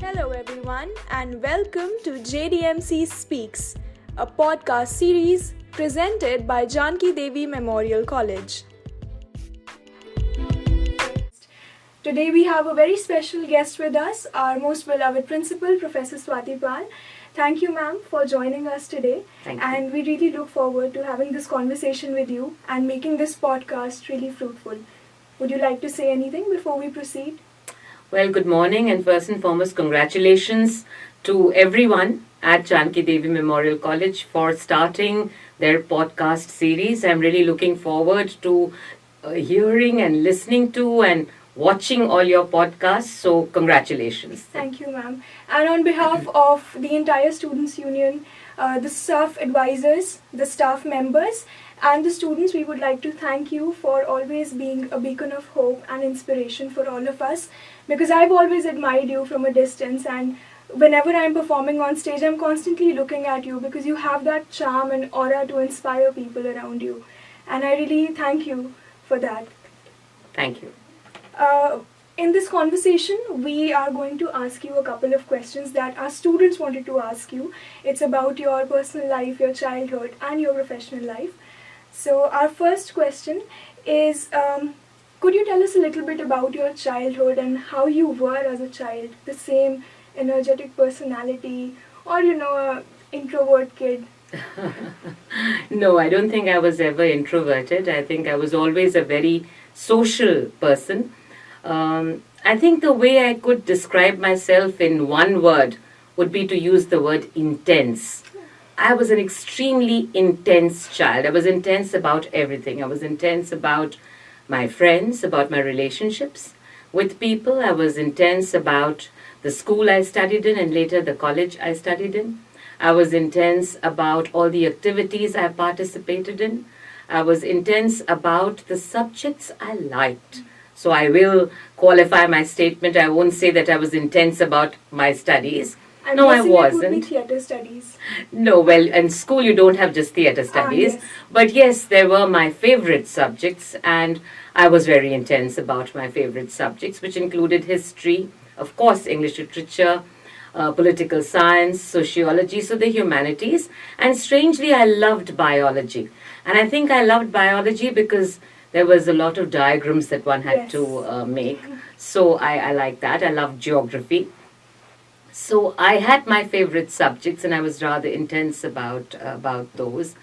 Hello everyone and welcome to JDMC SPEAKS, a podcast series presented by Janki Devi Memorial College. Today we have a very special guest with us, our most beloved principal, Professor Swati. Thank you, ma'am, for joining us today. Thank you. And we really look forward to having this conversation with you and making this podcast really fruitful. Would you like to say anything before we proceed? Well, good morning, and first and foremost, congratulations to everyone at Janki Devi Memorial College for starting their podcast series. I'm really looking forward to hearing and listening to and watching all your podcasts. So, congratulations. Thank you, ma'am. And on behalf of the entire Students Union, the staff advisors, the staff members, and the students, we would like to thank you for always being a beacon of hope and inspiration for all of us, because I've always admired you from a distance, and whenever I'm performing on stage, I'm constantly looking at you because you have that charm and aura to inspire people around you. And I really thank you for that. Thank you. In this conversation, we are going to ask you a couple of questions that our students wanted to ask you. It's about your personal life, your childhood, and your professional life. So our first question is, could you tell us a little bit about your childhood and how you were as a child? The same energetic personality or, an introvert kid? No, I don't think I was ever introverted. I think I was always a very social person. I think the way I could describe myself in one word would be to use the word intense. I was an extremely intense child. I was intense about everything. I was intense about my friends, about my relationships with people. I was intense about the school I studied in and later the college I studied in. I was intense about all the activities I participated in. I was intense about the subjects I liked. So I will qualify my statement. I won't say that I was intense about my studies. No, I wasn't. It would be theatre studies. No, well, in school you don't have just theatre studies. Yes. But yes, there were my favourite subjects, and I was very intense about my favourite subjects, which included history, of course, English literature, political science, sociology, so the humanities. And strangely, I loved biology. And I think I loved biology because there was a lot of diagrams that one had to make. So I like that. I loved geography. So I had my favorite subjects and I was rather intense about those.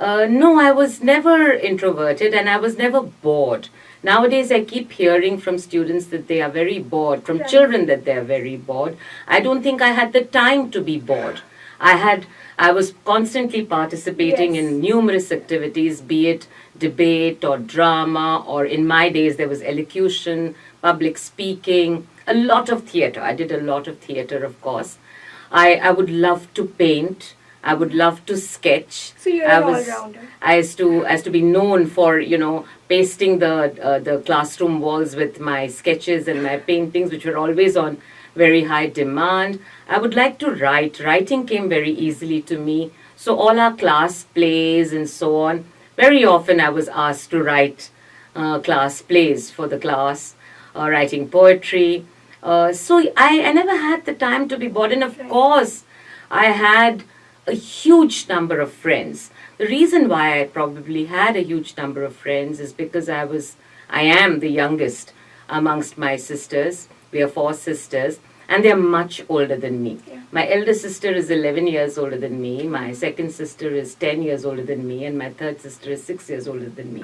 No, I was never introverted and I was never bored. Nowadays I keep hearing from students that they are very bored, from children that they are very bored. I don't think I had the time to be bored. I was constantly participating in numerous activities, be it debate or drama, or in my days there was elocution, public speaking, a lot of theatre. I did a lot of theatre, of course. I would love to paint. I would love to sketch. So you're an all-rounder. I used to be known for, pasting the classroom walls with my sketches and my paintings, which were always on very high demand. I would like to write. Writing came very easily to me. So all our class plays and so on, very often I was asked to write class plays for the class, writing poetry. So I never had the time to be bored. And of course, I had a huge number of friends. The reason why I probably had a huge number of friends is because I am the youngest amongst my sisters. We are 4 sisters, and they are much older than me. Yeah. My elder sister is 11 years older than me. My second sister is 10 years older than me, and my third sister is 6 years older than me.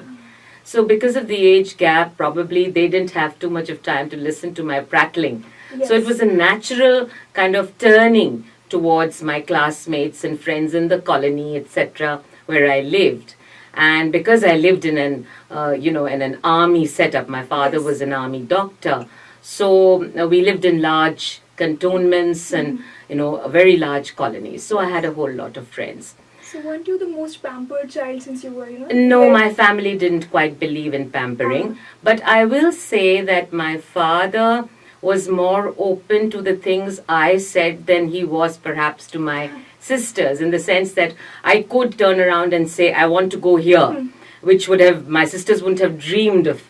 So because of the age gap, probably they didn't have too much of time to listen to my prattling. Yes. So it was a natural kind of turning towards my classmates and friends in the colony, etc., where I lived. And because I lived in an army setup, my father was an army doctor. So we lived in large cantonments and, very large colonies. So I had a whole lot of friends. So weren't you the most pampered child since you were, No, my family didn't quite believe in pampering. But I will say that my father was more open to the things I said than he was perhaps to my sisters, in the sense that I could turn around and say, I want to go here, which my sisters wouldn't have dreamed of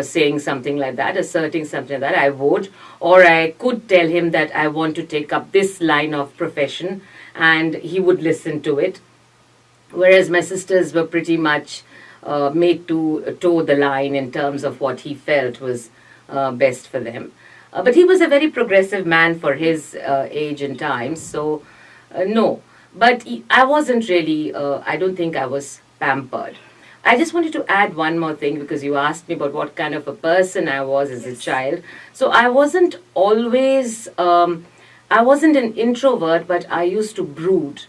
saying something like that, asserting something like that, I would. Or I could tell him that I want to take up this line of profession, and he would listen to it. Whereas my sisters were pretty much made to toe the line in terms of what he felt was best for them. But he was a very progressive man for his age and times, so no. But I wasn't really, I don't think I was pampered. I just wanted to add one more thing, because you asked me about what kind of a person I was as a child. So I wasn't always, I wasn't an introvert, but I used to brood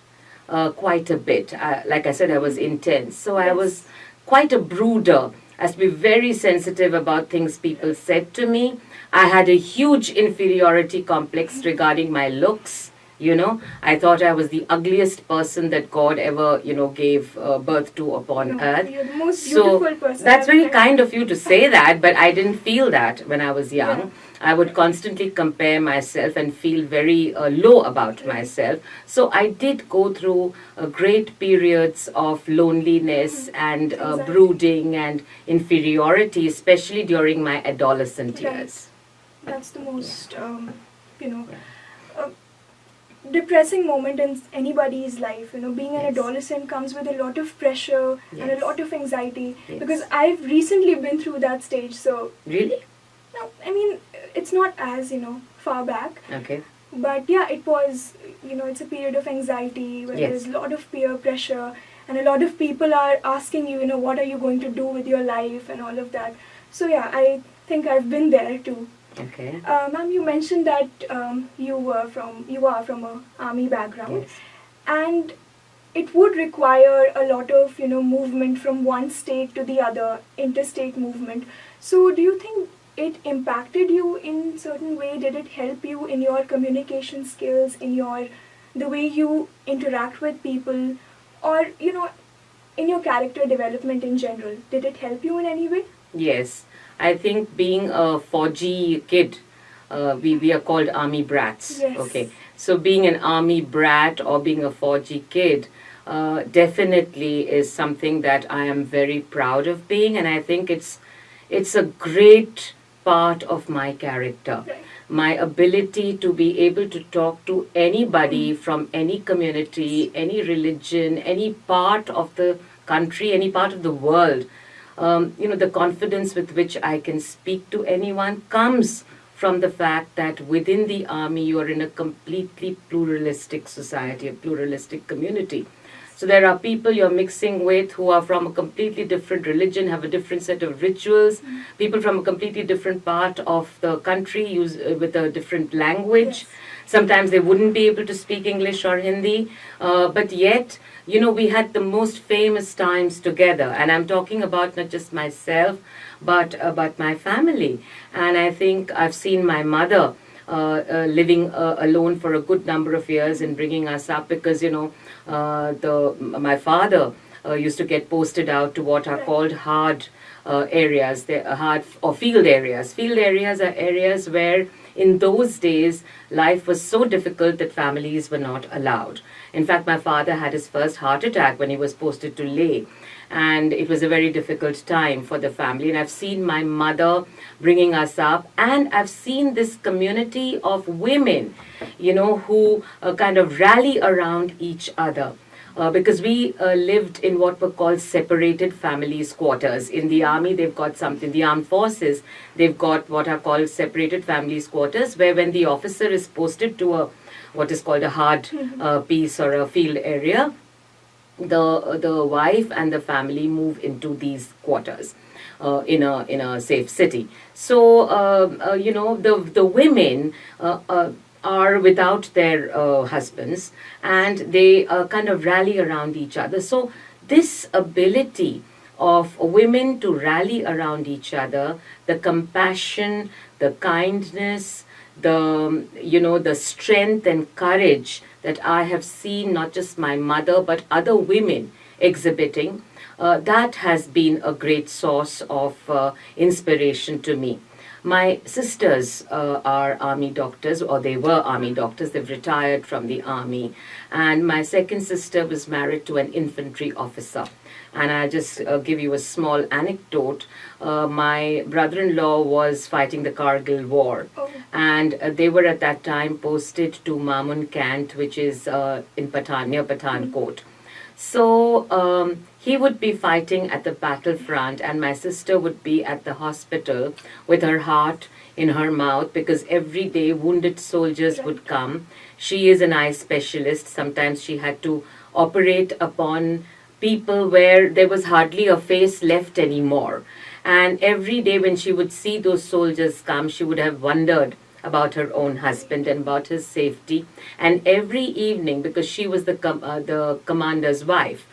quite a bit. Like I said, I was intense. So I was quite a brooder. I used to be very sensitive about things people said to me. I had a huge inferiority complex regarding my looks. You know, I thought I was the ugliest person that God ever, gave birth to upon earth. You're the most beautiful person. That's very kind of you to say that, but I didn't feel that when I was young. Yeah. I would constantly compare myself and feel very low about myself. So I did go through great periods of loneliness and brooding and inferiority, especially during my adolescent years. That's the most, depressing moment in anybody's life. Being an adolescent comes with a lot of pressure and a lot of anxiety, because I've recently been through that stage. So really? No, I mean, it's not as far back. Okay. But yeah, it was, it's a period of anxiety where there's a lot of peer pressure, and a lot of people are asking you, what are you going to do with your life and all of that. So yeah, I think I've been there too. Okay. Ma'am, you mentioned that you are from a army background, and it would require a lot of movement from one state to the other, interstate movement. So do you think it impacted you in certain way? Did it help you in your communication skills, in the way you interact with people, or in your character development in general? Did it help you in any way? Yes. I think being a 4G kid, we are called army brats. Yes. Okay. So being an army brat or being a 4G kid definitely is something that I am very proud of being, and I think it's a great part of my character. Right. My ability to be able to talk to anybody from any community, any religion, any part of the country, any part of the world. The confidence with which I can speak to anyone comes from the fact that within the army you are in a completely pluralistic society, a pluralistic community. So there are people you're mixing with who are from a completely different religion, have a different set of rituals, people from a completely different part of the country use with a different language. Yes. Sometimes they wouldn't be able to speak English or Hindi, but yet, we had the most famous times together. And I'm talking about not just myself, but my family. And I think I've seen my mother living alone for a good number of years and bringing us up, because, my father used to get posted out to what are called hard areas, hard or field areas. Field areas are areas where in those days, life was so difficult that families were not allowed. In fact, my father had his first heart attack when he was posted to Leh. And it was a very difficult time for the family. And I've seen my mother bringing us up. And I've seen this community of women, who kind of rally around each other. Because we lived in what were called separated families quarters. In the army, they've got something. The armed forces, they've got what are called separated families quarters, where when the officer is posted to what is called a hard piece or a field area, the wife and the family move into these quarters in a safe city. So the women are without their husbands, and they kind of rally around each other. So this ability of women to rally around each other, the compassion, the kindness, the strength and courage that I have seen not just my mother but other women exhibiting, that has been a great source of inspiration to me. My sisters are army doctors, or they were army doctors. They've retired from the army. And my second sister was married to an infantry officer. And I'll just give you a small anecdote. My brother-in-law was fighting the Kargil War. Oh. And they were at that time posted to Mamun Cant, which is in near Pathankot. So he would be fighting at the battlefront, and my sister would be at the hospital with her heart in her mouth, because every day wounded soldiers would come. She is an eye specialist. Sometimes she had to operate upon people where there was hardly a face left anymore. And every day when she would see those soldiers come, she would have wondered about her own husband and about his safety. And every evening, because she was the commander's wife,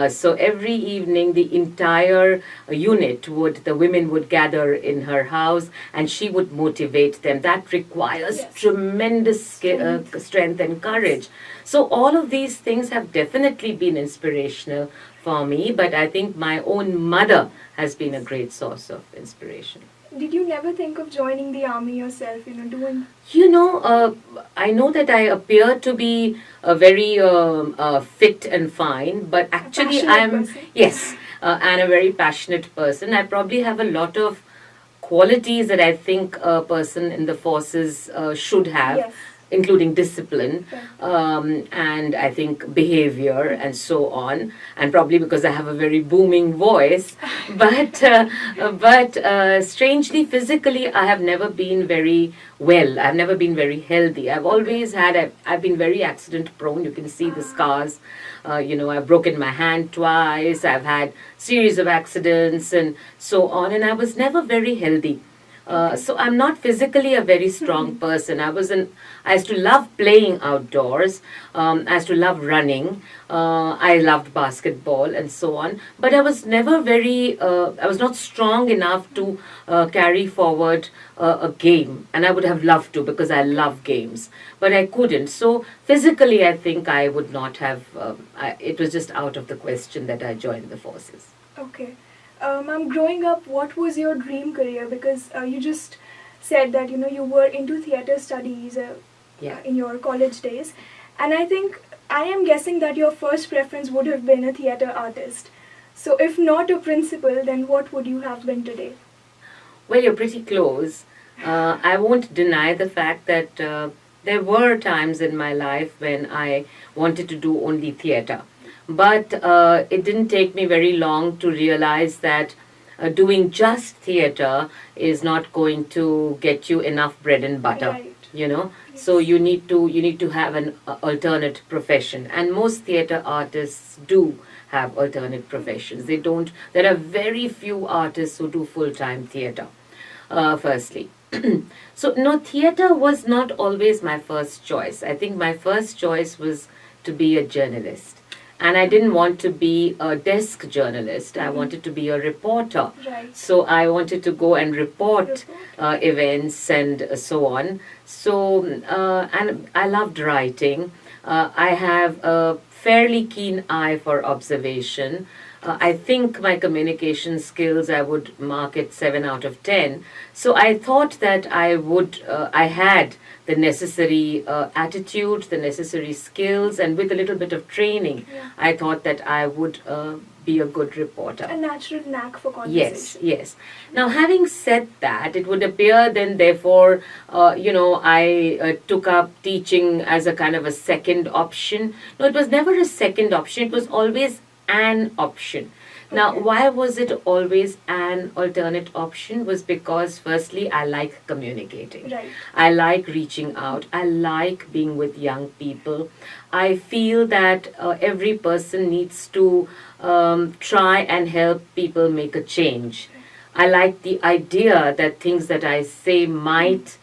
so every evening the entire unit the women would gather in her house, and she would motivate them. That requires tremendous strength and courage. So all of these things have definitely been inspirational for me, but I think my own mother has been a great source of inspiration. Did you never think of joining the army yourself, doing... I know that I appear to be very fit and fine, but actually and a very passionate person. I probably have a lot of qualities that I think a person in the forces should have, including discipline, and I think behavior and so on, and probably because I have a very booming voice, but strangely physically I have never been very well. I've never been very healthy. I've always I've been very accident prone. You can see the scars. I've broken my hand twice. I've had series of accidents and so on, and I was never very healthy. So I'm not physically a very strong person. I used to love playing outdoors. I used to love running. I loved basketball and so on. But I was never I was not strong enough to carry forward a game. And I would have loved to, because I love games. But I couldn't. So physically, I think I would not have, it was just out of the question that I joined the forces. Okay. Ma'am, growing up, what was your dream career? Because you just said that, you were into theatre studies in your college days. And I am guessing that your first preference would have been a theatre artist. So if not a principal, then what would you have been today? Well, you're pretty close. I won't deny the fact that there were times in my life when I wanted to do only theatre. But it didn't take me very long to realize that doing just theatre is not going to get you enough bread and butter. Right. So you need to have an alternate profession, and most theatre artists do have alternate professions. There are very few artists who do full-time theatre, firstly. So no, theatre was not always my first choice. I think my first choice was to be a journalist. And I didn't want to be a desk journalist. I wanted to be a reporter. Right. So I wanted to go and report events and so on. So, and I loved writing. I have a fairly keen eye for observation. I think my communication skills, I would mark it 7 out of 10. So I thought that I had the necessary attitude, the necessary skills, and with a little bit of training, I thought that I would be a good reporter. A natural knack for conversation. Yes. Now, having said that, it would appear then, therefore, I took up teaching as a kind of a second option. No, it was never a second option. It was always an option. Now, why was it always an alternate option? Was because, firstly, I like communicating. Right. I like reaching out. I like being with young people. I feel that every person needs to try and help people make a change. I like the idea that things that I say might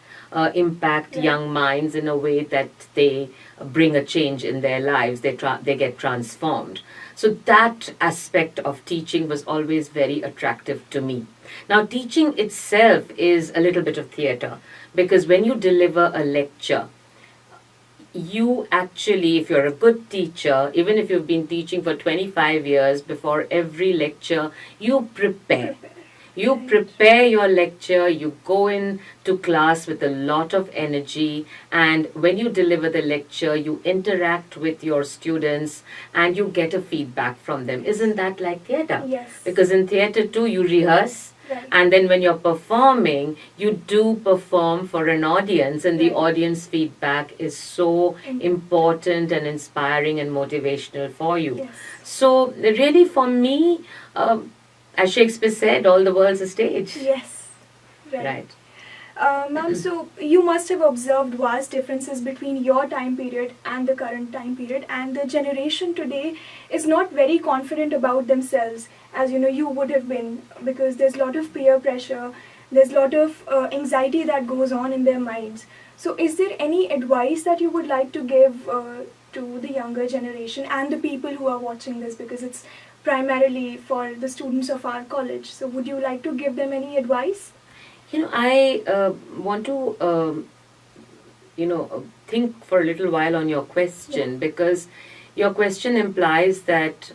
impact young minds in a way that they bring a change in their lives. They get transformed. So that aspect of teaching was always very attractive to me. Now, teaching itself is a little bit of theatre, because when you deliver a lecture, you actually, if you're a good teacher, even if you've been teaching for 25 years, before every lecture, you prepare. You prepare your lecture, you go in to class with a lot of energy, and when you deliver the lecture, you interact with your students and you get a feedback from them. Isn't that like theatre? Yes. Because in theatre too, you rehearse. Right. And then when you're performing, you do perform for an audience, and the Right. audience feedback is so important and inspiring and motivational for you. Yes. So, really, for me, as Shakespeare said, all the world's a stage. Yes. Right. Ma'am, so you must have observed vast differences between your time period and the current time period, and the generation today is not very confident about themselves, as you would have been, because there's a lot of peer pressure, there's a lot of anxiety that goes on in their minds. So is there any advice that you would like to give to the younger generation and the people who are watching this, because it's primarily for the students of our college? So would you like to give them any advice? I want to, think for a little while on your question, because your question implies that,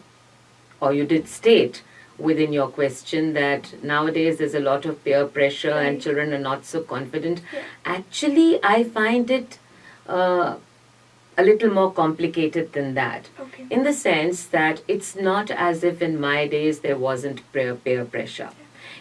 or you did state within your question, that nowadays there's a lot of peer pressure and children are not so confident. Yeah. Actually, I find it a little more complicated than that. Okay. In the sense that it's not as if in my days there wasn't peer pressure.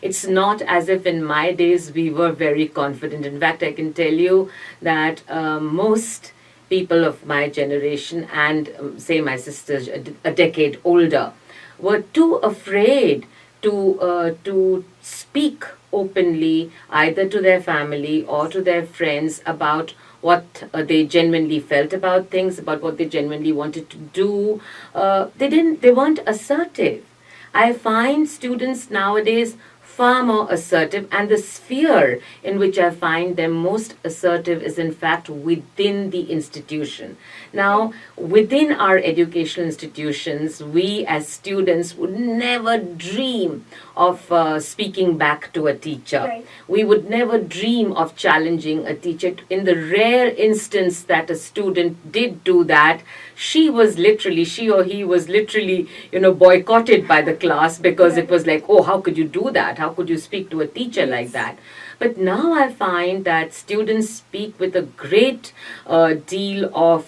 It's not as if in my days we were very confident. In fact, I can tell you that most people of my generation and, say, my sisters a decade older, were too afraid to speak openly either to their family or to their friends about what they genuinely felt about things, about what they genuinely wanted to do. They weren't assertive. I find students nowadays far more assertive, and the sphere in which I find them most assertive is in fact within the institution. Now, within our educational institutions, we as students would never dream of speaking back to a teacher. Right. We would never dream of challenging a teacher. In the rare instance that a student did do that, she or he was literally, boycotted by the class, because it was like, oh, how could you do that? How could you speak to a teacher like that? But now I find that students speak with a great deal of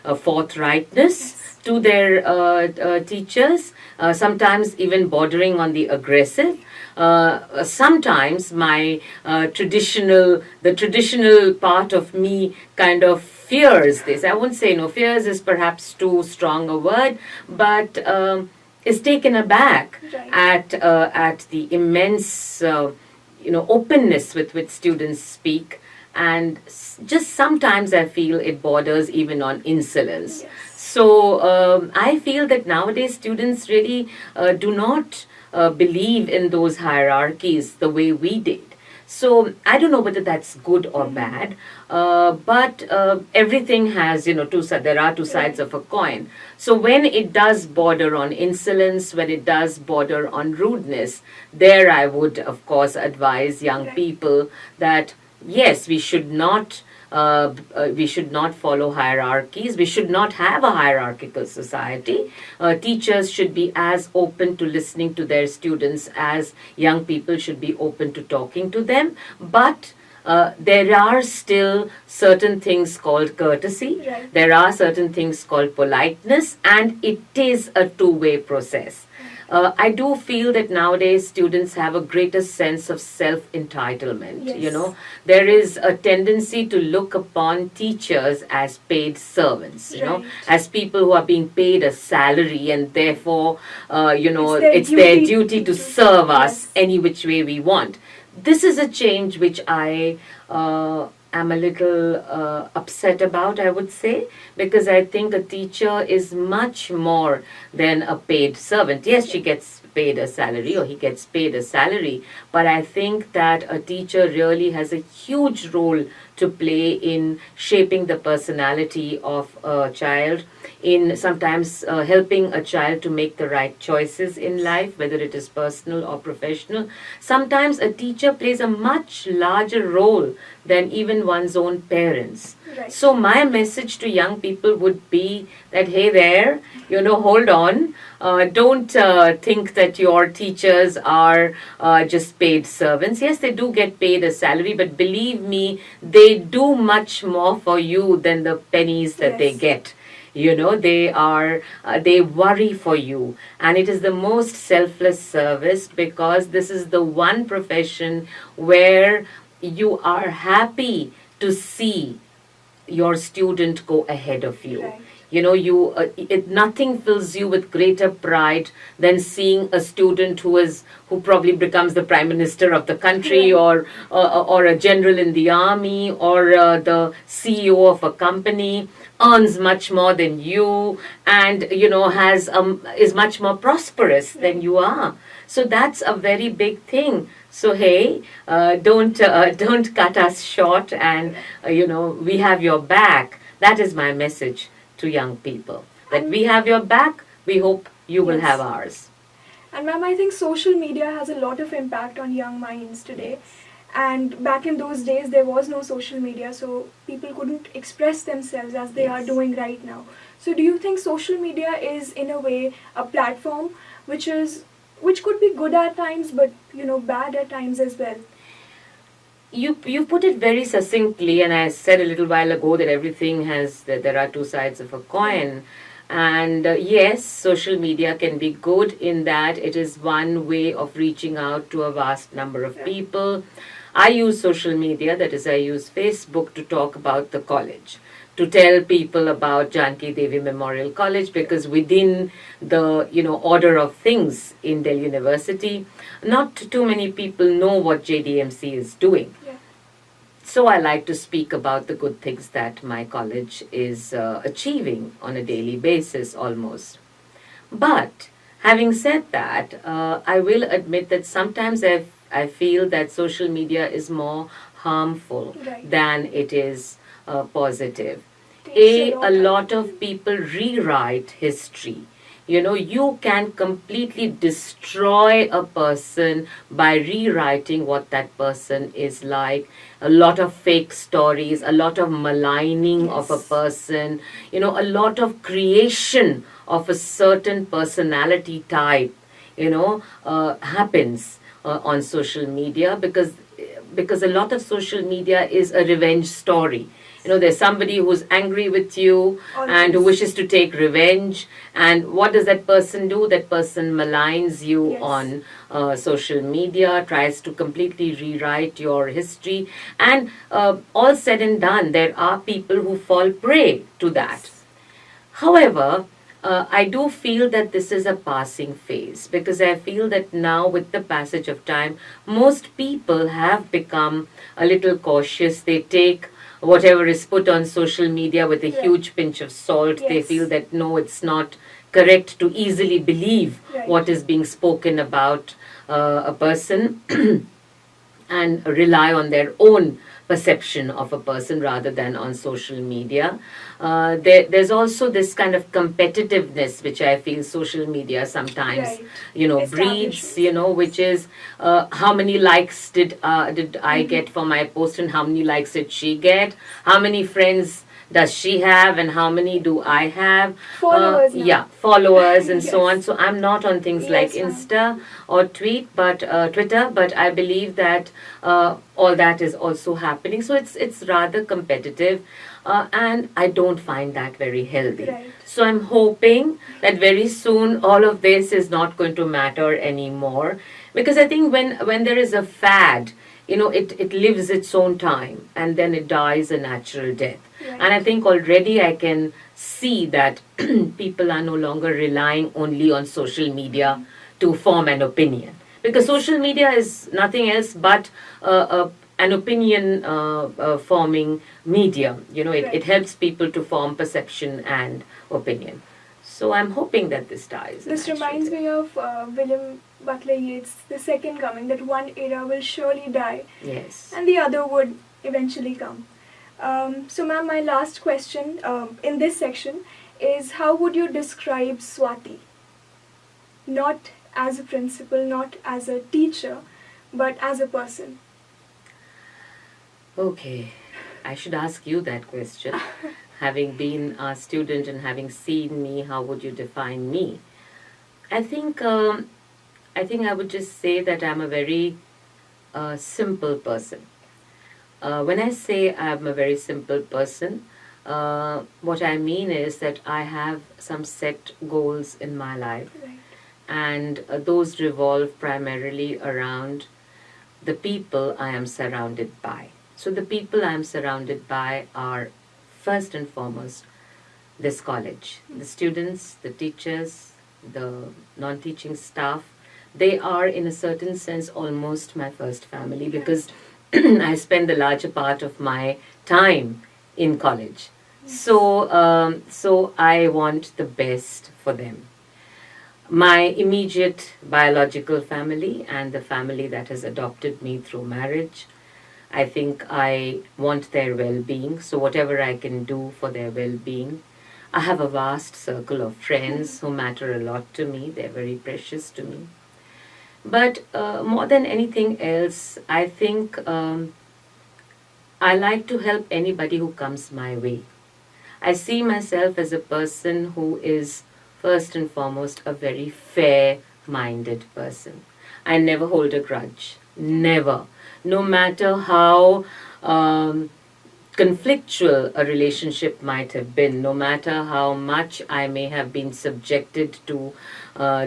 forthrightness to their teachers, sometimes even bordering on the aggressive. Sometimes the traditional part of me kind of fears this. I wouldn't say fears is perhaps too strong a word, but is taken aback Right. at the immense openness with which students speak, and just sometimes I feel it borders even on insolence. Yes. So I feel that nowadays students really do not believe in those hierarchies the way we did. So I don't know whether that's good or bad, but everything has, there are two sides of a coin. So when it does border on insolence, when it does border on rudeness, there I would, of course, advise young Right. people that yes, we should not follow hierarchies. We should not have a hierarchical society. Teachers should be as open to listening to their students as young people should be open to talking to them. But there are still certain things called courtesy. Right. There are certain things called politeness, and it is a two-way process. I do feel that nowadays students have a greater sense of self-entitlement. Yes. There is a tendency to look upon teachers as paid servants, Right. as people who are being paid a salary, and therefore, It's it's their their duty duty to to- serve us Yes. any which way we want. This is a change which I am a little upset about, I would say, because I think a teacher is much more than a paid servant. Yes, she gets paid a salary, or he gets paid a salary, but I think that a teacher really has a huge role to play in shaping the personality of a child, in sometimes helping a child to make the right choices in life, whether it is personal or professional. Sometimes a teacher plays a much larger role than even one's own parents. Right. So my message to young people would be that, hey there, hold on. Don't think that your teachers are just paid servants. Yes, they do get paid a salary, but believe me, they do much more for you than the pennies that they Yes. get. They worry for you, and it is the most selfless service, because this is the one profession where you are happy to see your student go ahead of you. Right. Nothing fills you with greater pride than seeing a student who probably becomes the prime minister of the country, Right. or a general in the army, or the CEO of a company, earns much more than you, and has is much more prosperous than Right. you are. So that's a very big thing. So hey, don't cut us short, and we have your back. That is my message to young people. That And we have your back. We hope you will have yes. ours. And ma'am, I think social media has a lot of impact on young minds today. And back in those days, there was no social media, so people couldn't express themselves as they are Yes. doing right now. So, do you think social media is, in a way, a platform which could be good at times, but bad at times as well? You put it very succinctly, and I said a little while ago that that there are two sides of a coin. And yes, social media can be good in that it is one way of reaching out to a vast number of Yeah. people. I use social media, that is, I use Facebook to talk about the college, to tell people about Janki Devi Memorial College, because within the order of things in Delhi University, not too many people know what JDMC is doing. Yeah. So I like to speak about the good things that my college is achieving on a daily basis almost. But having said that, I will admit that sometimes I feel that social media is more harmful Right. than it is positive. Takes A out lot of people rewrite history. You can completely destroy a person by rewriting what that person is like. A lot of fake stories, a lot of maligning of a Yes. person, a lot of creation of a certain personality type, happens on social media, because a lot of social media is a revenge story. There's somebody who's angry with you and who Always. wishes to take revenge. And what does that person do? That person maligns you Yes. on social media, tries to completely rewrite your history. And all said and done, there are people who fall prey to that. Yes. However, I do feel that this is a passing phase, because I feel that now, with the passage of time, most people have become a little cautious. They take whatever is put on social media with a Right. huge pinch of salt. They Yes. feel that no, it's not correct to easily believe Right. what is being spoken about a person, and rely on their own perception of a person rather than on social media. There's also this kind of competitiveness which I feel social media sometimes, Right. breeds, Establishes. which is how many likes did I get for my post, and how many likes did she get? How many friends does she have, and how many do I have? Followers now. Yeah, followers and so on. Yes. So I'm not on things like Yes, ma'am. Insta or Twitter, but I believe that all that is also happening. So it's rather competitive, and I don't find that very healthy. Right. So I'm hoping that very soon all of this is not going to matter anymore, because I think when there is a fad, it lives its own time, and then it dies a natural death. Right. And I think already I can see that people are no longer relying only on social media to form an opinion. Because social media is nothing else but an opinion forming medium. Right. It helps people to form perception and opinion. So I'm hoping that this dies. a This natural reminds death. me of William Butler Yeats' The Second Coming, that one era will surely die Yes. and the other would eventually come. So, ma'am, my last question in this section is, how would you describe Swati? Not as a principal, not as a teacher, but as a person. Okay. I should ask you that question. Having been a student and having seen me, how would you define me? I think I would just say that I'm a very simple person. When I say I'm a very simple person, what I mean is that I have some set goals in my life, Right. and those revolve primarily around the people I am surrounded by. So, the people I am surrounded by are first and foremost this college. The students, the teachers, the non teaching staff, they are, in a certain sense, almost my first family because I spend the larger part of my time in college. So I want the best for them. My immediate biological family and the family that has adopted me through marriage, I think I want their well being. So, whatever I can do for their well being. I have a vast circle of friends who matter a lot to me, they're very precious to me. But more than anything else, I think I like to help anybody who comes my way. I see myself as a person who is first and foremost a very fair minded person. I never hold a grudge. Never. No matter how conflictual a relationship might have been, no matter how much I may have been subjected to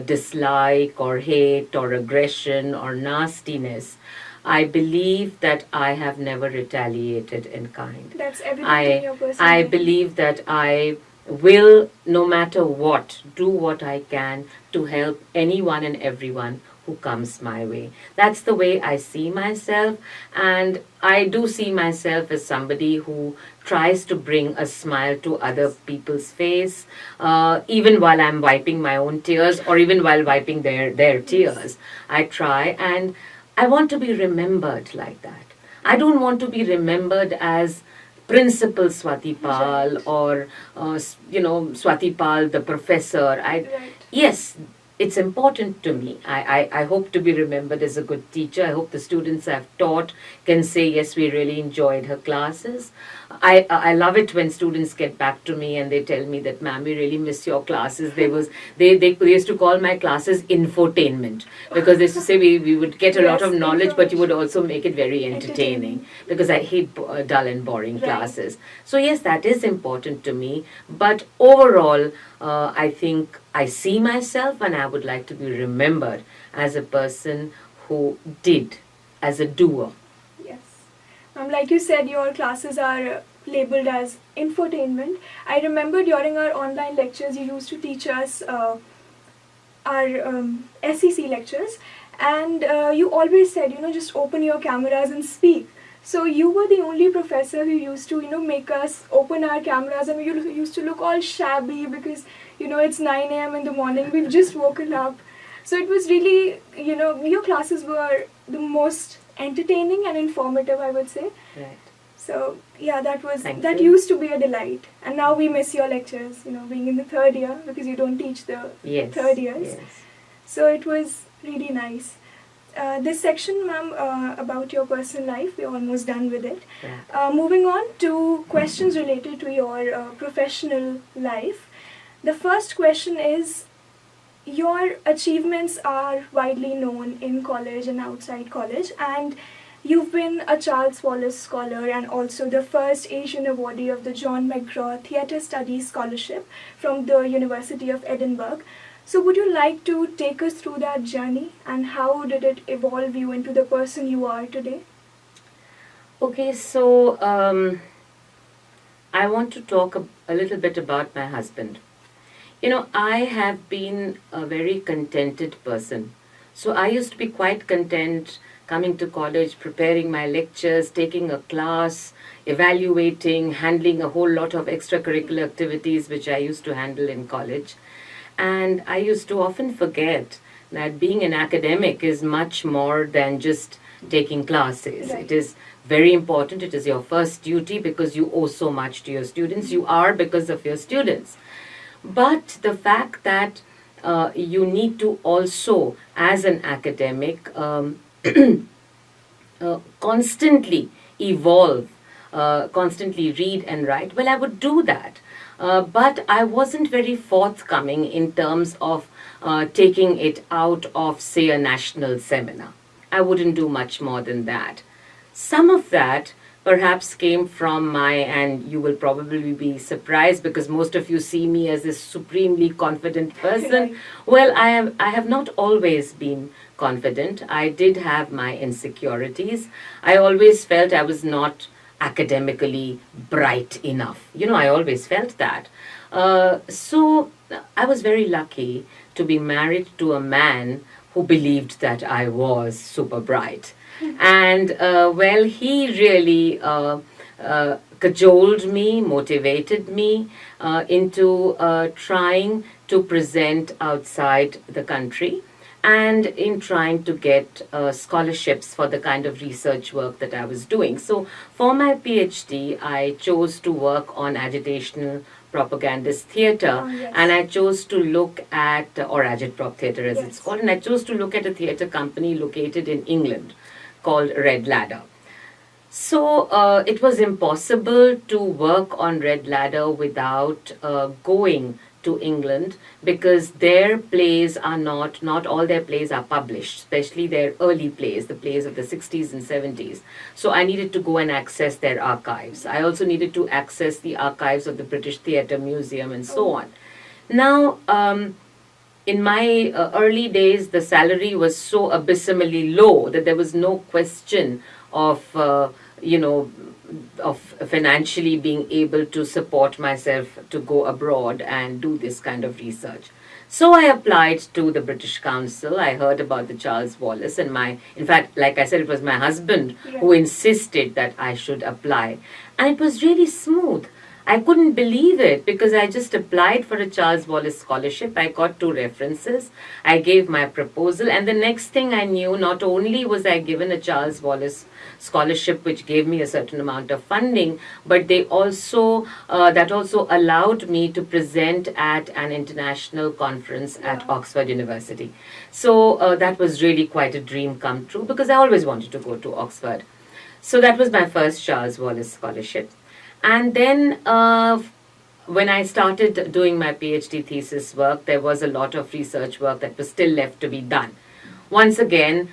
dislike or hate or aggression or nastiness, I believe that I have never retaliated in kind. That's everything in your I personality. believe that I will, no matter what, do what I can to help anyone and everyone who comes my way. That's the way I see myself, and I do see myself as somebody who tries to bring a smile to other people's face, even while I'm wiping my own tears or even while wiping their tears. I try, and I want to be remembered like that. I don't want to be remembered as Principal Swati Pal or Swati Pal the professor. Right. Yes, it's important to me. I hope to be remembered as a good teacher. I hope the students I've taught can say, yes, we really enjoyed her classes. I love it when students get back to me and they tell me that, ma'am, we really miss your classes. They used to call my classes infotainment because they used to say we would get a lot Yes, of knowledge, but you would information. also make it very entertaining because I hate dull and boring Right. classes. So yes, that is important to me. But overall, I think I see myself and I would like to be remembered as a person who did, as a doer. Yes. Like you said, your classes are labeled as infotainment. I remember during our online lectures, you used to teach us our SEC lectures, and you always said, just open your cameras and speak. So you were the only professor who used to, make us open our cameras, and we used to look all shabby because, it's 9 a.m. in the morning. We've just woken up. So it was really, your classes were the most entertaining and informative, I would say. Right. So yeah, Thank that you. used to be a delight. And now we miss your lectures, being in the third year because you don't teach the Yes. third years. Yes. So it was really nice. This section, ma'am, about your personal life, we're almost done with it. Yeah. Moving on to questions related to your professional life. The first question is, your achievements are widely known in college and outside college, and you've been a Charles Wallace Scholar and also the first Asian awardee of the John McGraw Theatre Studies Scholarship from the University of Edinburgh. So would you like to take us through that journey and how did it evolve you into the person you are today? Okay, so I want to talk a little bit about my husband. I have been a very contented person. So I used to be quite content coming to college, preparing my lectures, taking a class, evaluating, handling a whole lot of extracurricular activities which I used to handle in college. And I used to often forget that being an academic is much more than just taking classes. Right. It is very important. It is your first duty because you owe so much to your students. You are because of your students. But the fact that you need to also, as an academic, constantly evolve constantly read and write, well, I would do that. But I wasn't very forthcoming in terms of taking it out of, say, a national seminar. I wouldn't do much more than that. Some of that perhaps came from my, and you will probably be surprised because most of you see me as this supremely confident person. Well, I have not always been confident. I did have my insecurities. I always felt I was not academically bright enough. I always felt that. So I was very lucky to be married to a man who believed that I was super bright. And well, he really cajoled me, motivated me into trying to present outside the country and in trying to get scholarships for the kind of research work that I was doing. So for my PhD, I chose to work on agitational propagandist theatre, and I chose to look at, or agitprop theatre as it's called, and I chose to look at a theatre company located in England called Red Ladder. So it was impossible to work on Red Ladder without going to England, because their plays are not all their plays are published, especially their early plays, the plays of the 60s and 70s. So I needed to go and access their archives. I also needed to access the archives of the British Theatre Museum and so on. Now, in my early days, the salary was so abysmally low that there was no question of, of financially being able to support myself to go abroad and do this kind of research. So I applied to the British Council. I heard about the Charles Wallace, and in fact, like I said, it was my husband who insisted that I should apply. And it was really smooth. I couldn't believe it because I just applied for a Charles Wallace Scholarship. I got 2 references. I gave my proposal, and the next thing I knew, not only was I given a Charles Wallace Scholarship, which gave me a certain amount of funding, but they also that also allowed me to present at an international conference at Oxford University. So that was really quite a dream come true because I always wanted to go to Oxford. So that was my first Charles Wallace Scholarship. And then when I started doing my PhD thesis work, there was a lot of research work that was still left to be done. Once again,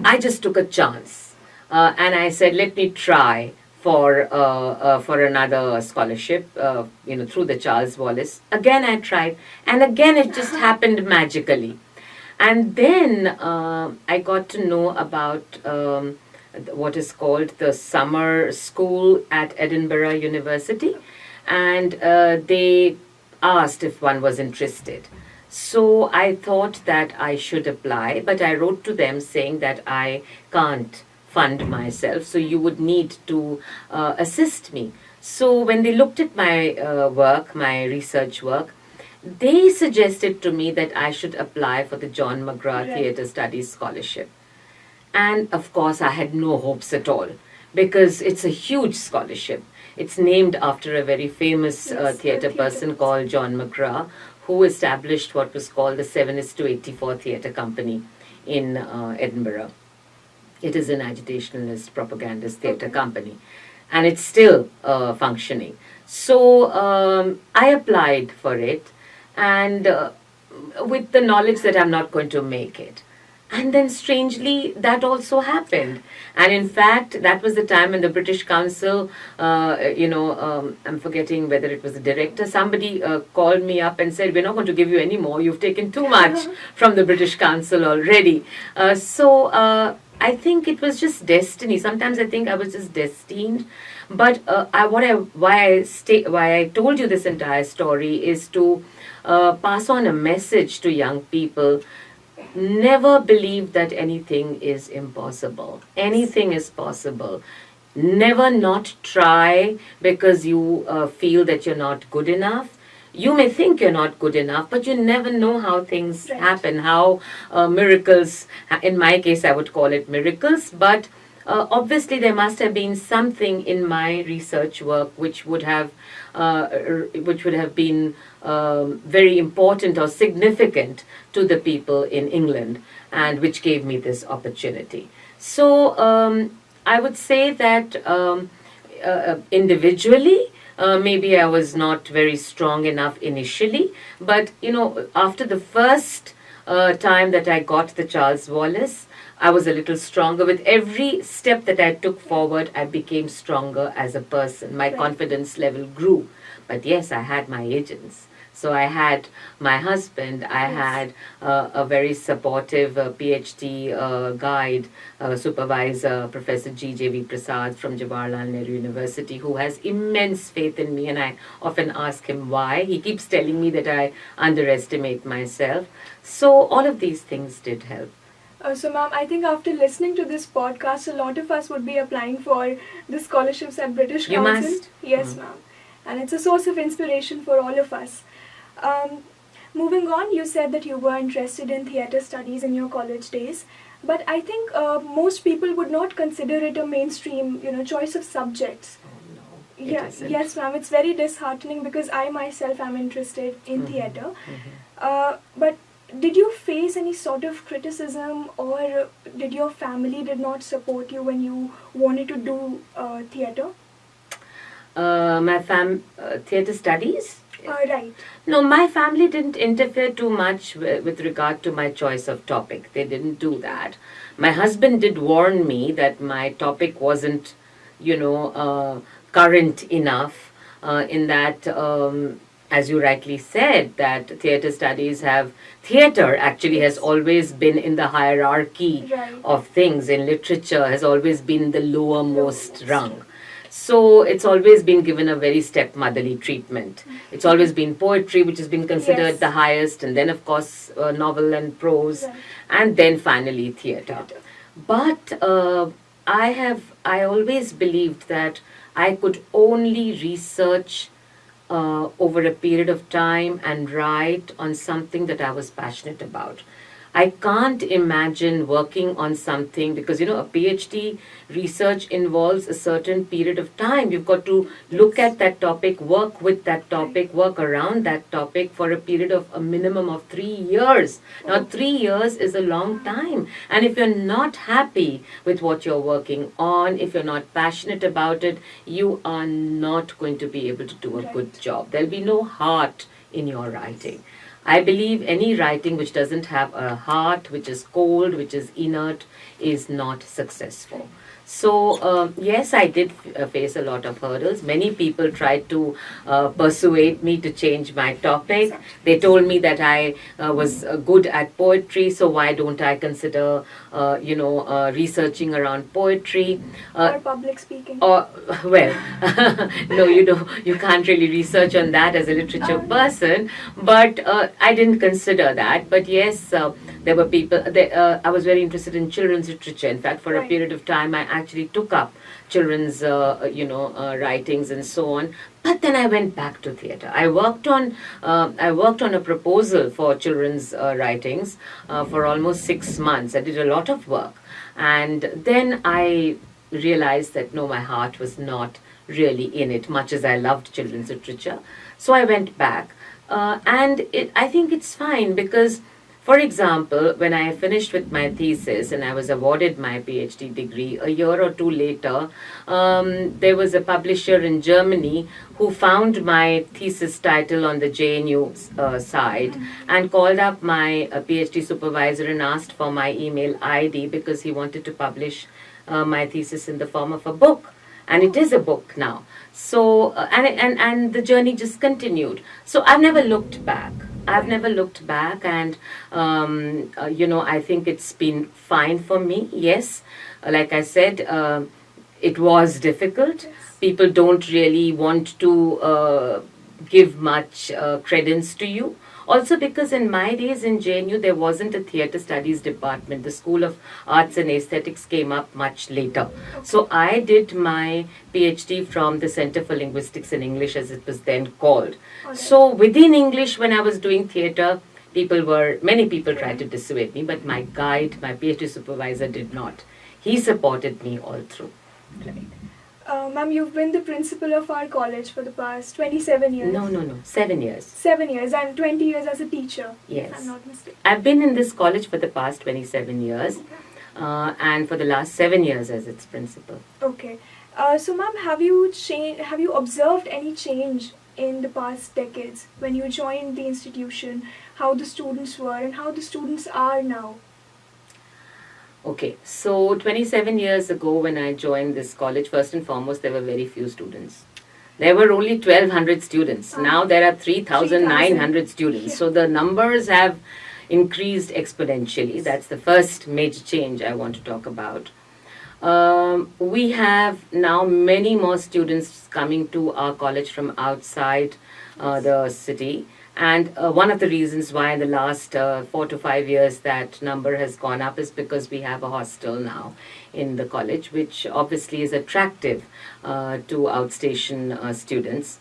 I just took a chance and I said, let me try for another scholarship, through the Charles Wallace. Again, I tried, and again, it just happened magically. And then I got to know about what is called the summer school at Edinburgh University, and they asked if one was interested. So I thought that I should apply, but I wrote to them saying that I can't fund myself, so you would need to assist me. So when they looked at my work, my research work, they suggested to me that I should apply for the John McGrath Theatre Studies Scholarship. And of course, I had no hopes at all because it's a huge scholarship. It's named after a very famous theatre person called John McGrath, who established what was called the 7:84 Theatre Company in Edinburgh. It is an agitationalist propagandist theatre company, and it's still functioning. So I applied for it, and with the knowledge that I'm not going to make it. And then strangely, that also happened. And in fact, that was the time when the British Council, I'm forgetting whether it was the director, somebody called me up and said, we're not going to give you any more. You've taken too much from the British Council already. So I think it was just destiny. Sometimes I think I was just destined. But why I told you this entire story is to pass on a message to young people. Never believe that anything is impossible. Anything is possible. Never not try because you feel that you're not good enough. You may think you're not good enough, but you never know how things happen, how miracles, in my case I would call it miracles, but obviously there must have been something in my research work which would have been very important or significant to the people in England, and which gave me this opportunity. So I would say that individually, maybe I was not very strong enough initially, but after the first time that I got the Charles Wallace, I was a little stronger. With every step that I took forward, I became stronger as a person. My confidence level grew. But yes, I had my agents. So I had my husband, I had a very supportive PhD guide, supervisor, Professor G.J.V. Prasad from Jawaharlal Nehru University, who has immense faith in me, and I often ask him why. He keeps telling me that I underestimate myself. So all of these things did help. So, ma'am, I think after listening to this podcast, a lot of us would be applying for the scholarships at British Council. You must. Yes, ma'am. And it's a source of inspiration for all of us. Moving on, you said that you were interested in theatre studies in your college days, but I think most people would not consider it a mainstream, choice of subjects. Oh, no. Yes, ma'am. It's very disheartening because I myself am interested in theatre. But did you face any sort of criticism, or did your family did not support you when you wanted to do theatre? My theatre studies? Right. No, my family didn't interfere too much with regard to my choice of topic. They didn't do that. My husband did warn me that my topic wasn't, current enough, in that, as you rightly said, that theatre studies theatre actually has always been in the hierarchy of things. In literature has always been the lowermost rung. So it's always been given a very stepmotherly treatment. It's always been poetry, which has been considered the highest, and then of course novel and prose, and then finally theatre. But I always believed that I could only research over a period of time and write on something that I was passionate about. I can't imagine working on something because, a PhD research involves a certain period of time. You've got to look at that topic, work with that topic, work around that topic for a period of a minimum of 3 years. Now, 3 years is a long time. And if you're not happy with what you're working on, if you're not passionate about it, you are not going to be able to do a good job. There'll be no heart in your writing. I believe any writing which doesn't have a heart, which is cold, which is inert, is not successful. So, yes, I did face a lot of hurdles. Many people tried to persuade me to change my topic. They told me that I was good at poetry, so why don't I consider, researching around poetry. Or public speaking. No, you can't really research on that as a literature person, but I didn't consider that. But yes, there were people, I was very interested in children's literature. In fact, for a period of time, I actually took up children's, writings and so on. But then I went back to theatre. I worked on a proposal for children's writings for almost 6 months. I did a lot of work. And then I realized that no, my heart was not really in it, much as I loved children's literature. So I went back. I think it's fine because, for example, when I finished with my thesis and I was awarded my PhD degree, a year or two later, there was a publisher in Germany who found my thesis title on the JNU side and called up my PhD supervisor and asked for my email ID because he wanted to publish my thesis in the form of a book. And it is a book now. So, and the journey just continued. So I've never looked back. And, I think it's been fine for me. Yes, like I said, it was difficult. People don't really want to give much credence to you. Also because in my days in JNU, there wasn't a theatre studies department. The School of Arts and Aesthetics came up much later. So I did my PhD from the Center for Linguistics and English, as it was then called. So within English, when I was doing theatre, many people tried to dissuade me, but my guide, my PhD supervisor did not. He supported me all through. Right. Ma'am, you've been the principal of our college for the past 27 years. No, 7 years. 7 years and 20 years as a teacher. Yes. If I'm not mistaken. I've been in this college for the past 27 years and for the last 7 years as its principal. Okay. So, ma'am, have you observed any change in the past decades when you joined the institution? How the students were and how the students are now? Okay, so 27 years ago when I joined this college, first and foremost, there were very few students. There were only 1,200 students. Now there are 3,900 students. Yeah. So the numbers have increased exponentially. That's the first major change I want to talk about. We have now many more students coming to our college from outside the city. And one of the reasons why in the last 4 to 5 years that number has gone up is because we have a hostel now in the college, which obviously is attractive to outstation students.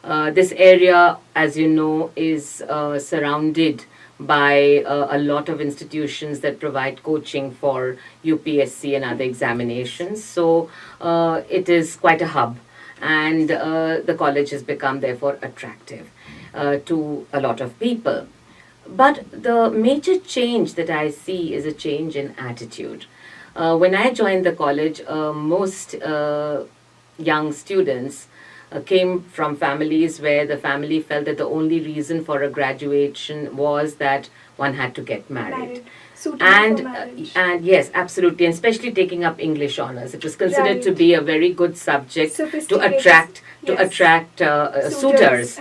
This area, as you know, is surrounded by a lot of institutions that provide coaching for UPSC and other examinations. So it is quite a hub, and the college has become therefore attractive to a lot of people. But the major change that I see is a change in attitude. When I joined the college, most young students came from families where the family felt that the only reason for a graduation was that one had to get married. And yes, absolutely, and especially taking up English honors, it was considered to be a very good subject to attract suitors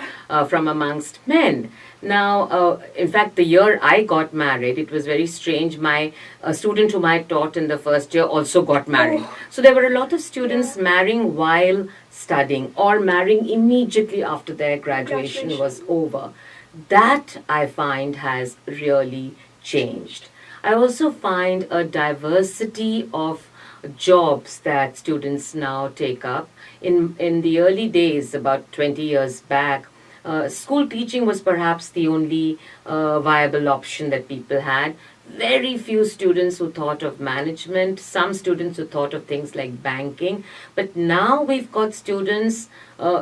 from amongst men. Now, in fact, the year I got married, it was very strange. My student whom I taught in the first year also got married. So there were a lot of students marrying while studying or marrying immediately after their graduation was over. That I find has really changed. I also find a diversity of jobs that students now take up. In the early days, about 20 years back, school teaching was perhaps the only viable option that people had. Very few students who thought of management, some students who thought of things like banking. But now we've got students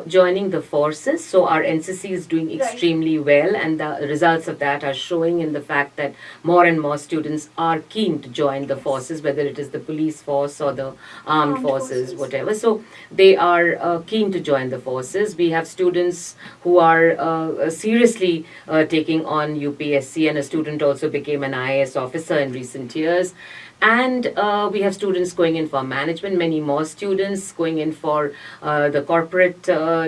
joining the forces. So our NCC is doing extremely well, and the results of that are showing in the fact that more and more students are keen to join the forces, whether it is the police force or the armed forces, whatever. So they are keen to join the forces. We have students who are seriously taking on UPSC, and a student also became an IAS officer in recent years. And we have students going in for management, many more students going in for the corporate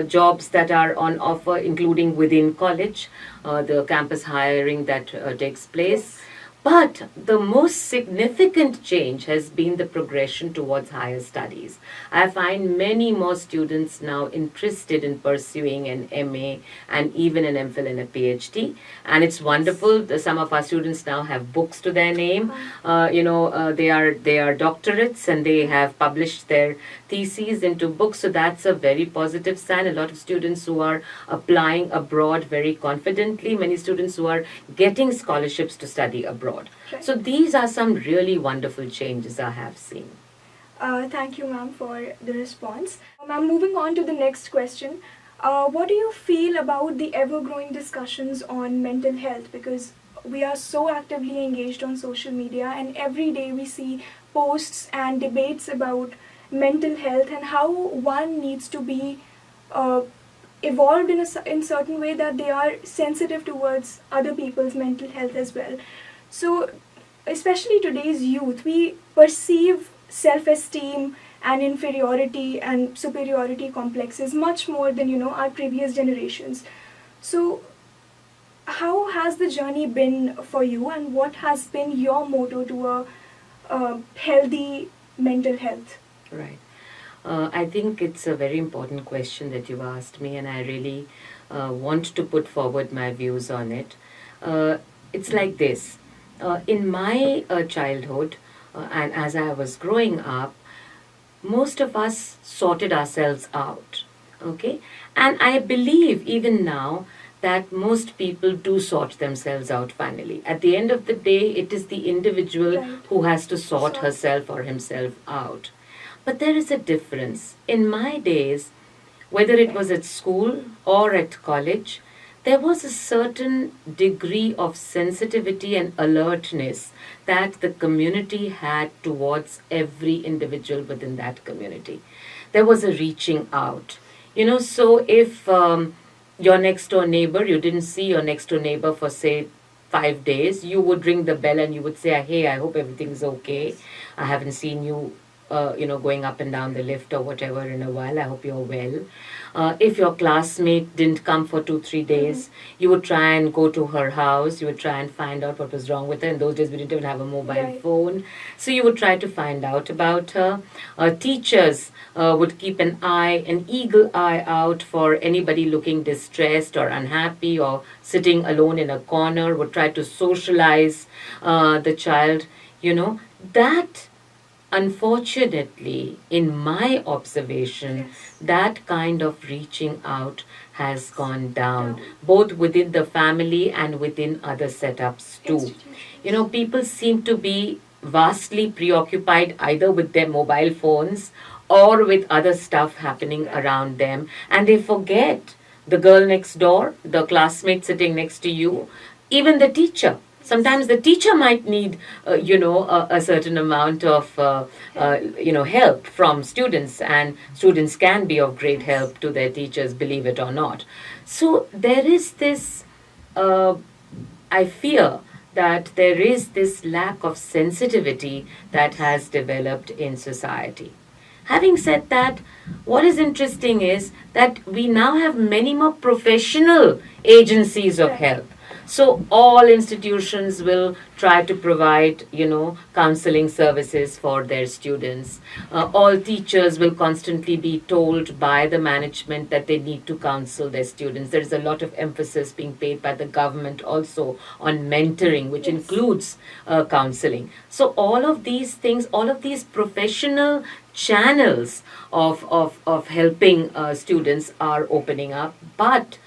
jobs that are on offer, including within college, the campus hiring that takes place. But the most significant change has been the progression towards higher studies. I find many more students now interested in pursuing an MA and even an MPhil and a PhD. And it's wonderful. Some of our students now have books to their name. They are doctorates, and they have published their theses into books. So that's a very positive sign. A lot of students who are applying abroad very confidently. Many students who are getting scholarships to study abroad. So these are some really wonderful changes I have seen. Thank you, ma'am, for the response. Ma'am, moving on to the next question. What do you feel about the ever-growing discussions on mental health? Because we are so actively engaged on social media, and every day we see posts and debates about mental health and how one needs to be evolved in a certain way that they are sensitive towards other people's mental health as well. So, especially today's youth, we perceive self-esteem and inferiority and superiority complexes much more than, our previous generations. So, how has the journey been for you, and what has been your motto to a healthy mental health? Right. I think it's a very important question that you've asked me, and I really want to put forward my views on it. It's like this. In my childhood, and as I was growing up, most of us sorted ourselves out. Okay? And I believe even now that most people do sort themselves out finally. At the end of the day, it is the individual who has to sort herself or himself out. But there is a difference. In my days, whether it was at school or at college, there was a certain degree of sensitivity and alertness that the community had towards every individual within that community. there was a reaching out. So if your next door neighbor, you didn't see your next door neighbor for, say, 5 days, you would ring the bell and you would say, hey, I hope everything's okay. I haven't seen you, going up and down the lift or whatever in a while. I hope you're well. If your classmate didn't come for 2-3 days, you would try and go to her house. You would try and find out what was wrong with her. In those days, we didn't even have a mobile phone. So you would try to find out about her. Teachers would keep an eagle eye out for anybody looking distressed or unhappy or sitting alone in a corner, would try to socialize the child. That, unfortunately, in my observation, that kind of reaching out has gone down, both within the family and within other setups too. People seem to be vastly preoccupied either with their mobile phones or with other stuff happening around them, and they forget the girl next door, the classmate sitting next to you, even the teacher. Sometimes the teacher might need, a certain amount of, help from students, and students can be of great help to their teachers, believe it or not. So there is this, I fear that there is this lack of sensitivity that has developed in society. Having said that, what is interesting is that we now have many more professional agencies of help. So all institutions will try to provide, counseling services for their students. All teachers will constantly be told by the management that they need to counsel their students. There is a lot of emphasis being paid by the government also on mentoring, which includes counseling. So all of these things, all of these professional channels of helping students are opening up. But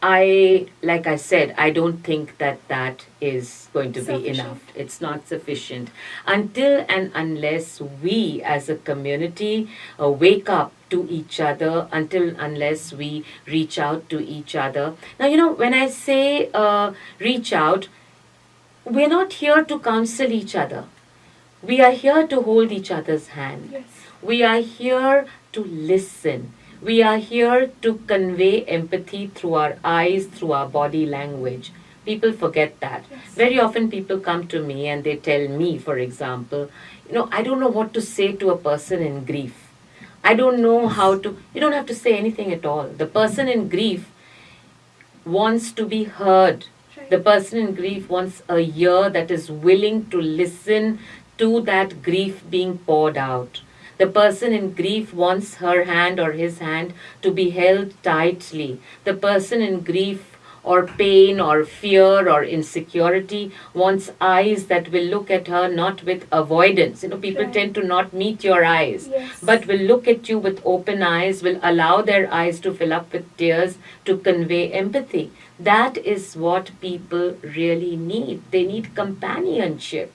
like I said, I don't think that is going to be enough. It's not sufficient until and unless we as a community wake up to each other, unless we reach out to each other. Now, when I say reach out, we're not here to counsel each other. We are here to hold each other's hand. We are here to listen. We are here to convey empathy through our eyes, through our body language. People forget that. Very often people come to me and they tell me, for example, I don't know what to say to a person in grief. I don't know how to. You don't have to say anything at all. The person in grief wants to be heard. The person in grief wants a ear that is willing to listen to that grief being poured out. The person in grief wants her hand or his hand to be held tightly. The person in grief or pain or fear or insecurity wants eyes that will look at her not with avoidance. People tend to not meet your eyes, but will look at you with open eyes, will allow their eyes to fill up with tears to convey empathy. That is what people really need. They need companionship.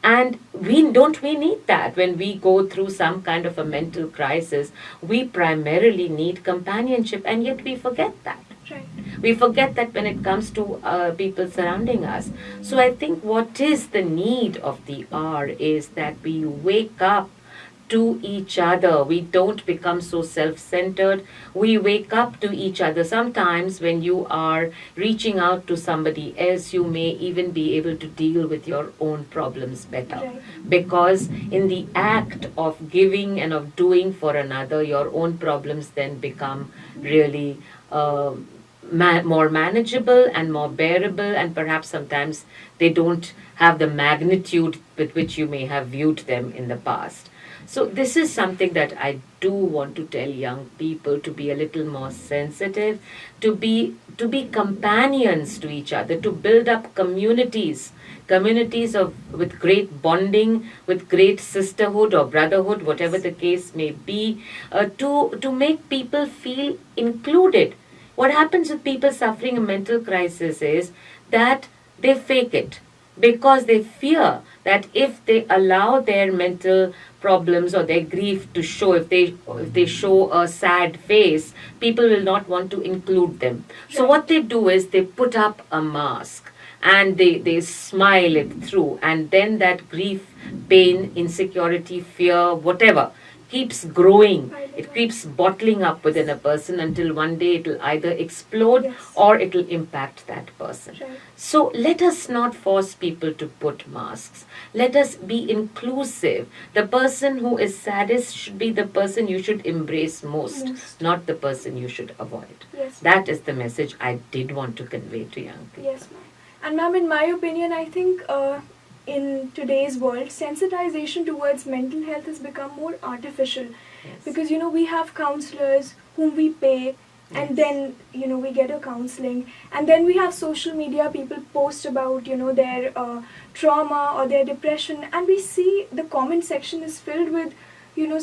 And we need that when we go through some kind of a mental crisis. We primarily need companionship, and yet we forget that. We forget that when it comes to people surrounding us. So I think what is the need of the hour is that we wake up to each other. We don't become so self-centered. We wake up to each other. Sometimes when you are reaching out to somebody else, you may even be able to deal with your own problems better. Because in the act of giving and of doing for another, your own problems then become really more manageable and more bearable, and perhaps sometimes they don't have the magnitude with which you may have viewed them in the past. So this is something that I do want to tell young people, to be a little more sensitive, to be companions to each other, to build up communities with great bonding, with great sisterhood or brotherhood, whatever the case may be, to make people feel included. What happens with people suffering a mental crisis is that they fake it, because they fear that if they allow their mental problems or their grief to show, if they show a sad face, people will not want to include them. So what they do is they put up a mask and they smile it through, and then that grief, pain, insecurity, fear, whatever, keeps growing. I love It that. keeps bottling up within a person until one day it will either explode Yes. or it will impact that person. Right. So let us not force people to put masks. Let us be inclusive. The person who is saddest should be the person you should embrace most, not the person you should avoid. Yes. That is the message I did want to convey to young people. Yes, ma'am. And ma'am, in my opinion, I think in today's world, sensitization towards mental health has become more artificial. Yes. Because, we have counselors whom we pay, and Yes. then, we get a counseling. And then we have social media, people post about, their trauma or their depression. And we see the comment section is filled with,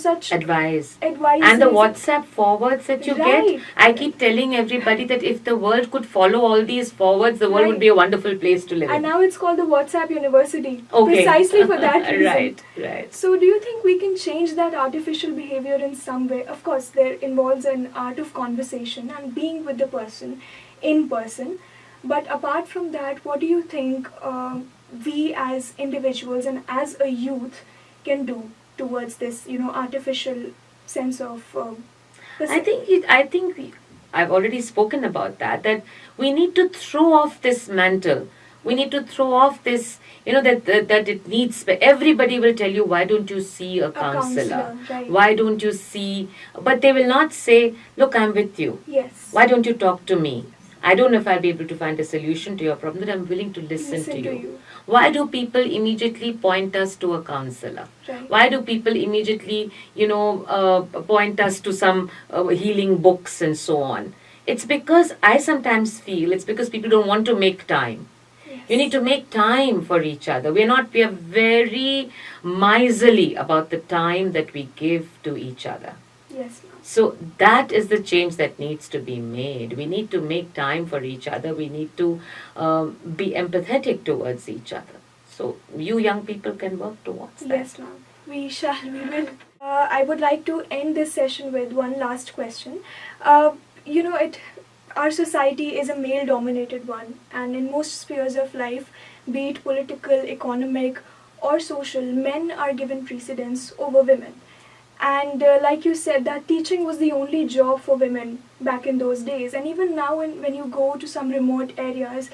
such Advice. advice. And the WhatsApp forwards that you Right. get, I keep telling everybody that if the world could follow all these forwards, the world Right. would be a wonderful place to live And in. now it's called the WhatsApp University. Okay. Precisely for that reason. Right, right. So do you think we can change that artificial behavior in some way? Of course, there involves an art of conversation and being with the person in person. But apart from that, what do you think we as individuals and as a youth can do towards this, artificial sense of I think I've already spoken about that. That we need to throw off this mantle. We need to throw off this. That it needs. Everybody will tell you, why don't you see a counselor? right. Why don't you see? But they will not say, look, I'm with you. Yes. Why don't you talk to me? I don't know if I'll be able to find a solution to your problem, but I'm willing to listen to you. Why do people immediately point us to a counselor? Right. Why do people immediately, point us to some healing books and so on? It's because I sometimes feel it's because people don't want to make time. Yes. You need to make time for each other. We are very miserly about the time that we give to each other. Yes. So that is the change that needs to be made. We need to make time for each other. We need to be empathetic towards each other. So you young people can work towards that. Yes, ma'am. We will. I would like to end this session with one last question. Our society is a male-dominated one, and in most spheres of life, be it political, economic, or social, men are given precedence over women. And like you said, that teaching was the only job for women back in those days. And even now, when you go to some remote areas,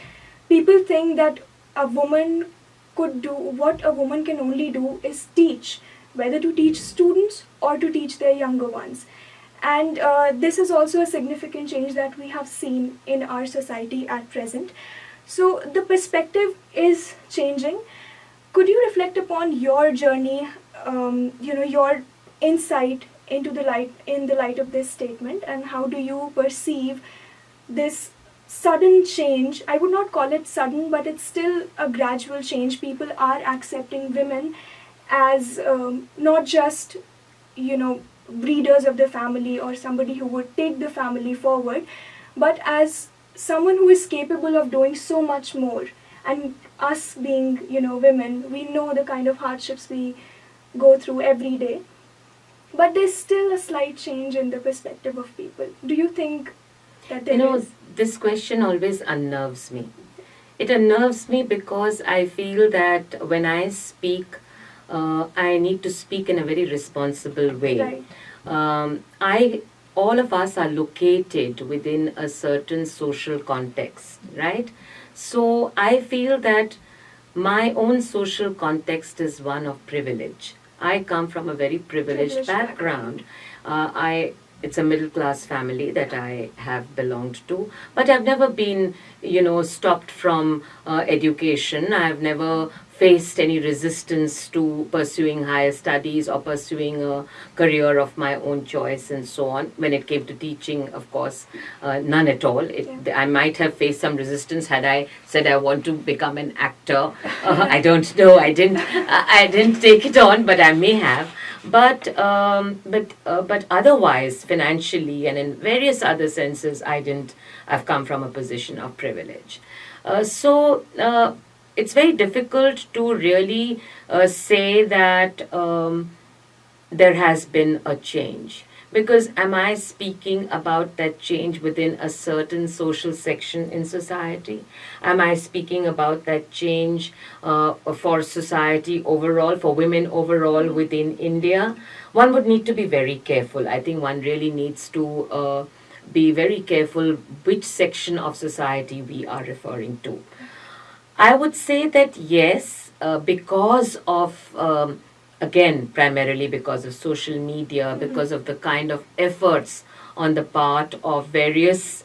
people think that a woman could do what a woman can only do is teach, whether to teach students or to teach their younger ones. And this is also a significant change that we have seen in our society at present. So the perspective is changing. Could you reflect upon your journey, your insight into the light of this statement, and how do you perceive this sudden change? I would not call it sudden, but it's still a gradual change. People are accepting women as not just breeders of the family or somebody who would take the family forward, but as someone who is capable of doing so much more. And us being women, we know the kind of hardships we go through every day. But there's still a slight change in the perspective of people. Do you think that there is? This question always unnerves me. It unnerves me because I feel that when I speak, I need to speak in a very responsible way. Right. All of us are located within a certain social context, right? So I feel that my own social context is one of privilege. I come from a very privileged background. It's a middle class family that I have belonged to, but I've never been, stopped from education. I've never faced any resistance to pursuing higher studies or pursuing a career of my own choice and so on. When it came to teaching, of course, none at all. I might have faced some resistance had I said I want to become an actor. I don't know. I didn't take it on, but I may have. But otherwise, financially and in various other senses, I've come from a position of privilege. It's very difficult to really say that there has been a change, Because am I speaking about that change within a certain social section in society? Am I speaking about that change for society overall, for women overall within India? One would need to be very careful. I think one really needs to be very careful which section of society we are referring to. I would say that yes, because of, again, primarily because of social media, because of the kind of efforts on the part of various,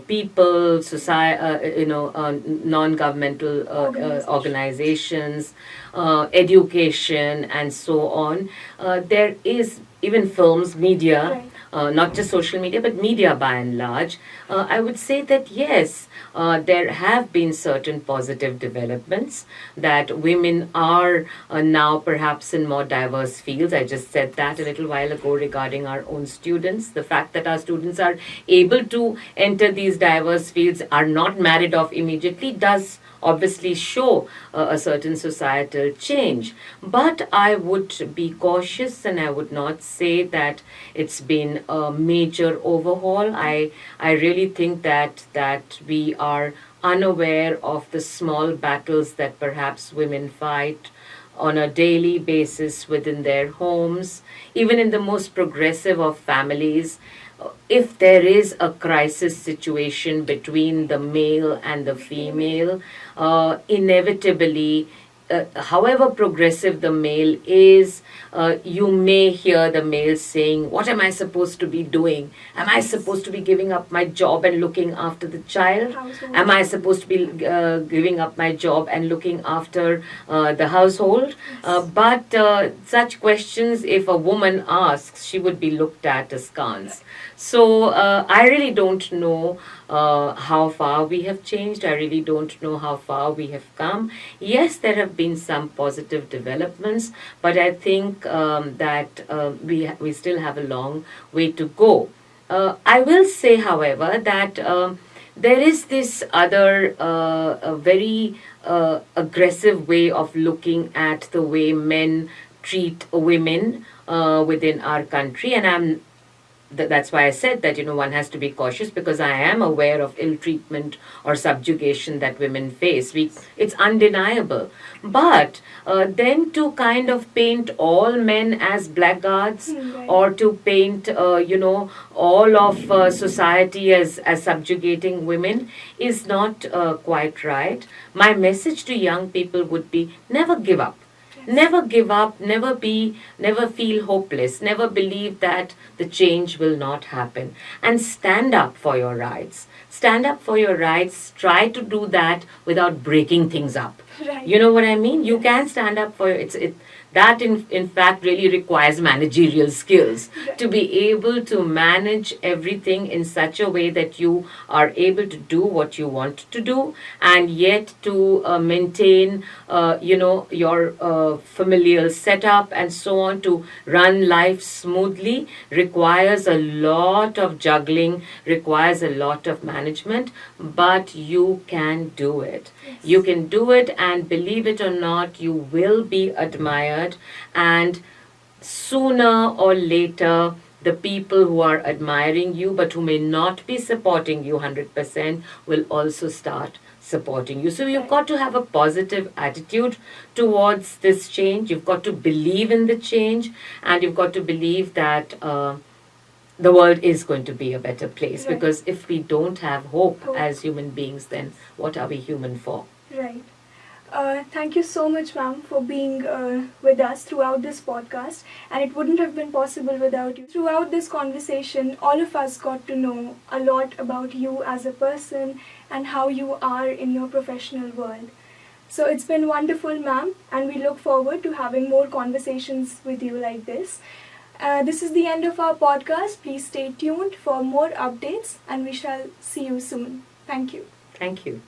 people, society, non-governmental organizations, education, and so on. There is even films, media. Right. Not just social media, but media by and large, I would say that yes, there have been certain positive developments, that women are now perhaps in more diverse fields. I just said that a little while ago regarding our own students. The fact that our students are able to enter these diverse fields, are not married off immediately, does obviously show a certain societal change. But I would be cautious, and I would not say that it's been a major overhaul. I really think that we are unaware of the small battles that perhaps women fight on a daily basis within their homes, even in the most progressive of families. If there is a crisis situation between the male and the female, inevitably, however progressive the male is, you may hear the male saying, "What am I supposed to be doing? Am I supposed to be giving up my job and looking after the child? Am I supposed to be giving up my job and looking after the household?" But such questions, if a woman asks, she would be looked at askance. So I really don't know how far we have changed. I really don't know how far we have come. Yes, there have been some positive developments, but I think that we still have a long way to go. I will say, however, that there is this other very aggressive way of looking at the way men treat women within our country, and that's why I said that one has to be cautious, because I am aware of ill treatment or subjugation that women face. It's undeniable. But then to kind of paint all men as blackguards, or to paint all of society as subjugating women, is not quite right. My message to young people would be: never give up. Never give up, never feel hopeless, never believe that the change will not happen. And stand up for your rights. Stand up for your rights. Try to do that without breaking things up. Right. You know what I mean? You can stand up for that in fact really requires managerial skills, to be able to manage everything in such a way that you are able to do what you want to do, and yet to maintain your familial setup and so on, to run life smoothly, requires a lot of juggling, requires a lot of management, but you can do it. Yes. You can do it, and believe it or not, you will be admired. And sooner or later, the people who are admiring you but who may not be supporting you 100% will also start supporting you. So you've got to have a positive attitude towards this change. You've got to believe in the change, and you've got to believe that the world is going to be a better place. Right. Because if we don't have hope as human beings, then what are we human for? Right. Thank you so much, ma'am, for being with us throughout this podcast. And it wouldn't have been possible without you. Throughout this conversation, all of us got to know a lot about you as a person and how you are in your professional world. So it's been wonderful, ma'am, and we look forward to having more conversations with you like this. This is the end of our podcast. Please stay tuned for more updates, and we shall see you soon. Thank you. Thank you.